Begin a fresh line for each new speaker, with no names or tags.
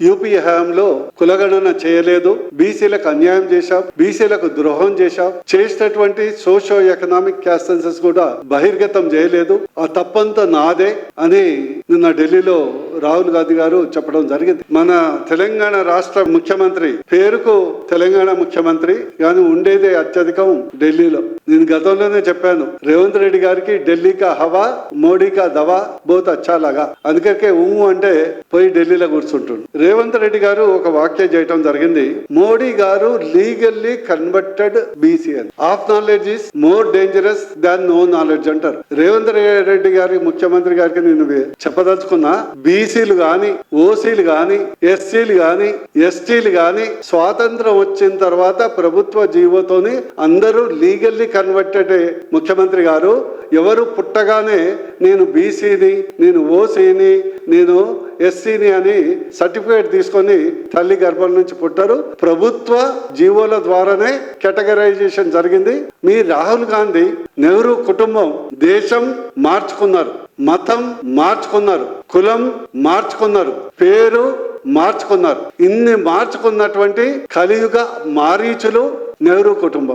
UP హయాంలో కులగణన చేయలేదు, బీసీలకు అన్యాయం చేశాం, బీసీలకు ద్రోహం చేశాం, చేసినటువంటి సోషో ఎకనామిక్ క్యాస్ట్ సెన్సస్ కూడా బహిర్గతం చేయలేదు, ఆ తప్పంతా నాదే అని నిన్న ఢిల్లీలో రాహుల్ గాంధీ గారు చెప్పడం జరిగింది. మన తెలంగాణ రాష్ట్ర ముఖ్యమంత్రి పేరుకు తెలంగాణ ముఖ్యమంత్రి కానీ ఉండేదే అత్యధికం ఢిల్లీలో. నేను గతంలోనే చెప్పాను, రేవంత్ రెడ్డి గారికి ఢిల్లీకా హవా, మోడీకా దవా బహుత్ అచ్చా లగా. అందుకే అంటే పోయి ఢిల్లీలో కూర్చుంటుండు. రేవంత్ రెడ్డి గారు ఒక వ్యాఖ్య చేయడం జరిగింది, మోడీ గారు లీగల్లీ కన్వర్టెడ్ బీసీ అని. Half knowledge is more dangerous than no knowledge అంటారు. రేవంత్ రెడ్డి గారి ముఖ్యమంత్రి గారికి నేను చెప్పదలుచుకున్నా, బీసీలు గాని, ఓసీలు గాని, ఎస్సీలు గాని, ఎస్టీలు గాని స్వాతంత్రం వచ్చిన తర్వాత ప్రభుత్వ జీవోతోని అందరూ లీగల్లీ కన్వర్టెడ్ ముఖ్యమంత్రి గారు. ఎవరు పుట్టగానే నేను బీసీని, నేను ఓసీని, నేను ఎస్సీని అని సర్టిఫికేట్ తీసుకొని తల్లి గర్భం నుంచి పుట్టారు. ప్రభుత్వ జీవోల ద్వారానే కేటగరైజేషన్ జరిగింది. మీ రాహుల్ గాంధీ, నెహ్రూ కుటుంబం దేశం మార్చుకున్నారు, మతం మార్చుకున్నారు, కులం మార్చుకున్నారు, పేరు మార్చుకున్నారు. ఇన్ని మార్చుకున్నటువంటి కలియుగ మారీచులు నెహ్రూ కుటుంబం.